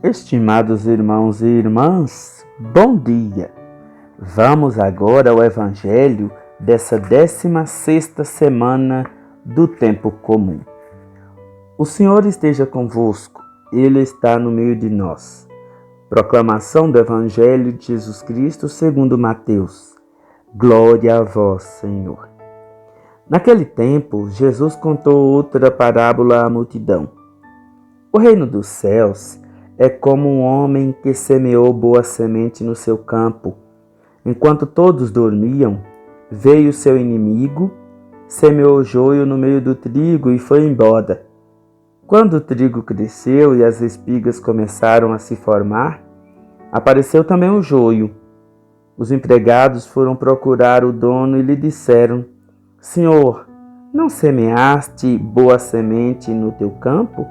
Estimados irmãos e irmãs, bom dia! Vamos agora ao Evangelho dessa 16ª semana do Tempo Comum. O Senhor esteja convosco, Ele está no meio de nós. Proclamação do Evangelho de Jesus Cristo segundo Mateus. Glória a vós, Senhor. Naquele tempo, Jesus contou outra parábola à multidão. O reino dos céus é como um homem que semeou boa semente no seu campo. Enquanto todos dormiam, veio seu inimigo, semeou joio no meio do trigo e foi embora. Quando o trigo cresceu e as espigas começaram a se formar, apareceu também o joio. Os empregados foram procurar o dono e lhe disseram: Senhor, não semeaste boa semente no teu campo?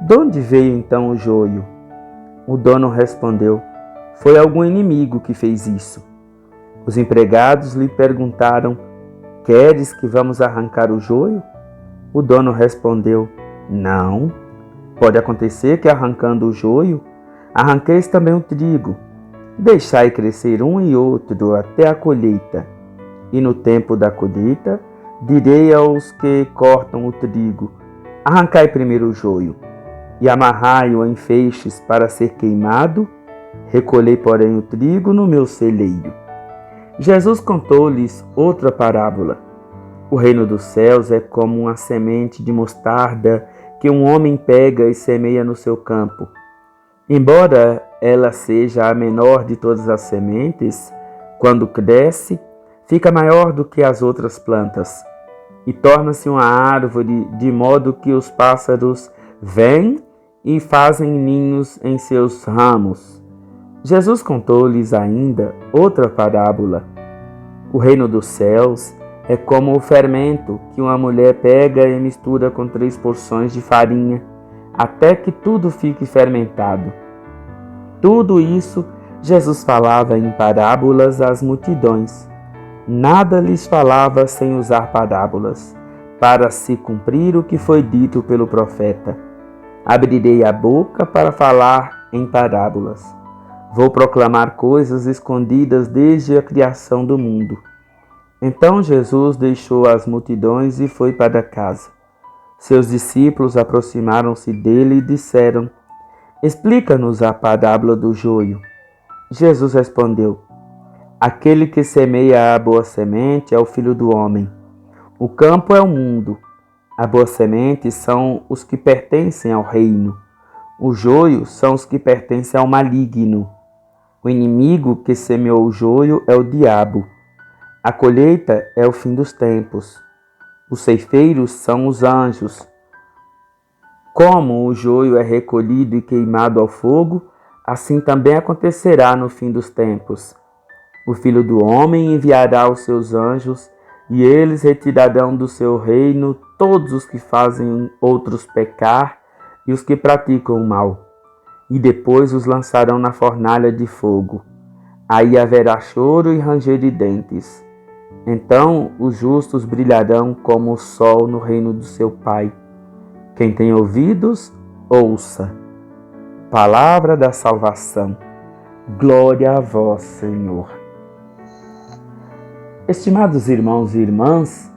De onde veio então o joio? O dono respondeu: Foi algum inimigo que fez isso. Os empregados lhe perguntaram: Queres que vamos arrancar o joio? O dono respondeu: Não. Pode acontecer que arrancando o joio, arranqueis também o trigo. Deixai crescer um e outro até a colheita. E no tempo da colheita, direi aos que cortam o trigo: Arrancai primeiro o joio e amarrai-o em feixes para ser queimado, recolhei, porém, o trigo no meu celeiro. Jesus contou-lhes outra parábola. O reino dos céus é como uma semente de mostarda que um homem pega e semeia no seu campo. Embora ela seja a menor de todas as sementes, quando cresce, fica maior do que as outras plantas e torna-se uma árvore, de modo que os pássaros vêm e fazem ninhos em seus ramos. Jesus contou-lhes ainda outra parábola. O reino dos céus é como o fermento que uma mulher pega e mistura com 3 porções de farinha, até que tudo fique fermentado. Tudo isso Jesus falava em parábolas às multidões. Nada lhes falava sem usar parábolas, para se cumprir o que foi dito pelo profeta. Abrirei a boca para falar em parábolas. Vou proclamar coisas escondidas desde a criação do mundo. Então Jesus deixou as multidões e foi para casa. Seus discípulos aproximaram-se dele e disseram: Explica-nos a parábola do joio. Jesus respondeu: Aquele que semeia a boa semente é o Filho do Homem. O campo é o mundo. A boa semente são os que pertencem ao reino. O joio são os que pertencem ao maligno. O inimigo que semeou o joio é o diabo. A colheita é o fim dos tempos. Os ceifeiros são os anjos. Como o joio é recolhido e queimado ao fogo, assim também acontecerá no fim dos tempos. O Filho do Homem enviará os seus anjos, e eles retirarão do seu reino todos os que fazem outros pecar e os que praticam o mal, e depois os lançarão na fornalha de fogo. Aí haverá choro e ranger de dentes. Então os justos brilharão como o sol no reino do seu Pai. Quem tem ouvidos, ouça. Palavra da salvação. Glória a vós, Senhor. Estimados irmãos e irmãs,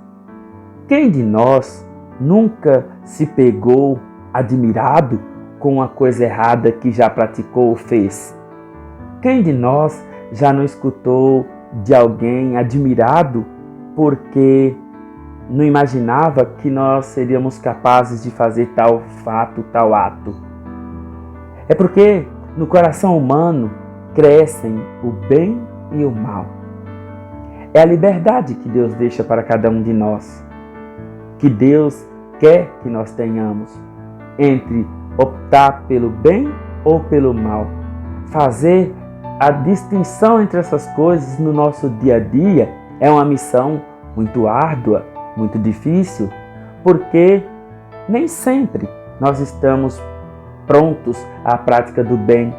quem de nós nunca se pegou admirado com uma coisa errada que já praticou ou fez? Quem de nós já não escutou de alguém admirado porque não imaginava que nós seríamos capazes de fazer tal fato, tal ato? É porque no coração humano crescem o bem e o mal. É a liberdade que Deus deixa para cada um de nós, que Deus quer que nós tenhamos, entre optar pelo bem ou pelo mal. Fazer a distinção entre essas coisas no nosso dia a dia é uma missão muito árdua, muito difícil, porque nem sempre nós estamos prontos à prática do bem,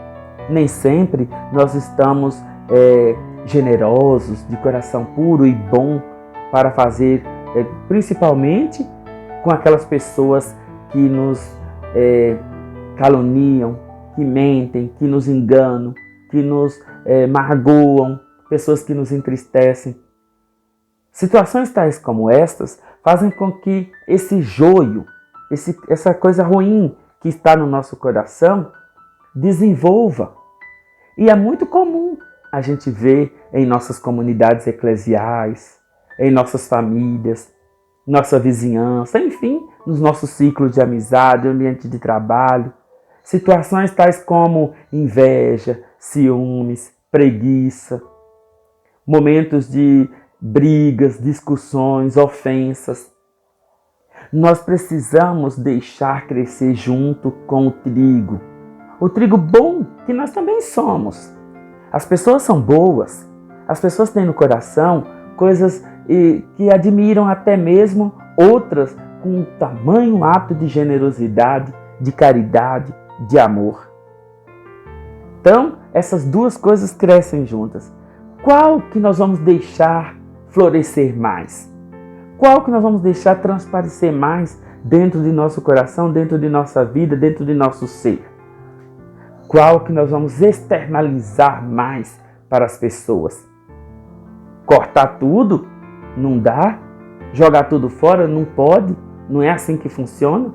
nem sempre nós estamos generosos, de coração puro e bom para fazer, principalmente com aquelas pessoas que nos caluniam, que mentem, que nos enganam, que nos magoam, pessoas que nos entristecem. Situações tais como estas fazem com que esse joio, essa coisa ruim que está no nosso coração, desenvolva. E é muito comum a gente ver em nossas comunidades eclesiais, em nossas famílias, nossa vizinhança, enfim, nos nossos ciclos de amizade, ambiente de trabalho, situações tais como inveja, ciúmes, preguiça, momentos de brigas, discussões, ofensas. Nós precisamos deixar crescer junto com o trigo bom que nós também somos. As pessoas são boas, as pessoas têm no coração coisas que admiram até mesmo outras com um tamanho ato de generosidade, de caridade, de amor. Então, essas duas coisas crescem juntas. Qual que nós vamos deixar florescer mais? Qual que nós vamos deixar transparecer mais dentro de nosso coração, dentro de nossa vida, dentro de nosso ser? Qual que nós vamos externalizar mais para as pessoas? Cortar tudo? Não dá. Jogar tudo fora? Não pode. Não é assim que funciona.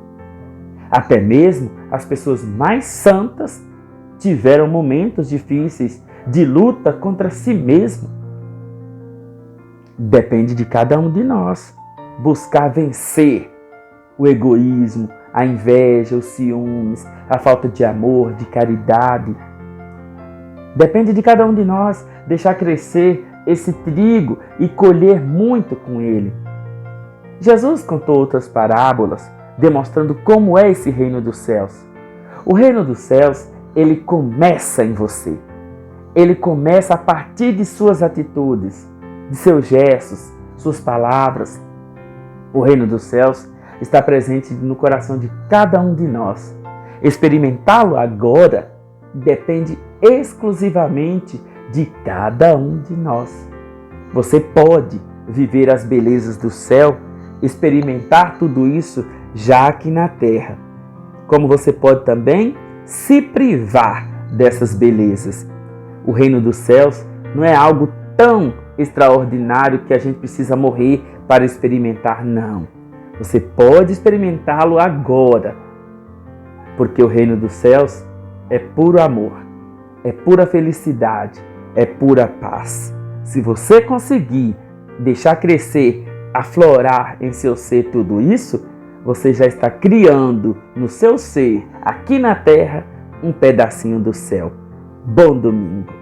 Até mesmo as pessoas mais santas tiveram momentos difíceis de luta contra si mesmo. Depende de cada um de nós buscar vencer o egoísmo, a inveja, os ciúmes, a falta de amor, de caridade. Depende de cada um de nós deixar crescer esse trigo e colher muito com ele. Jesus contou outras parábolas demonstrando como é esse reino dos céus. O reino dos céus, ele começa em você. Ele começa a partir de suas atitudes, de seus gestos, suas palavras. O reino dos céus está presente no coração de cada um de nós. Experimentá-lo agora depende exclusivamente de cada um de nós. Você pode viver as belezas do céu, experimentar tudo isso já aqui na terra. Como você pode também se privar dessas belezas. O reino dos céus não é algo tão extraordinário que a gente precisa morrer para experimentar, não. Você pode experimentá-lo agora, porque o reino dos céus é puro amor, é pura felicidade, é pura paz. Se você conseguir deixar crescer, aflorar em seu ser tudo isso, você já está criando no seu ser, aqui na terra, um pedacinho do céu. Bom domingo!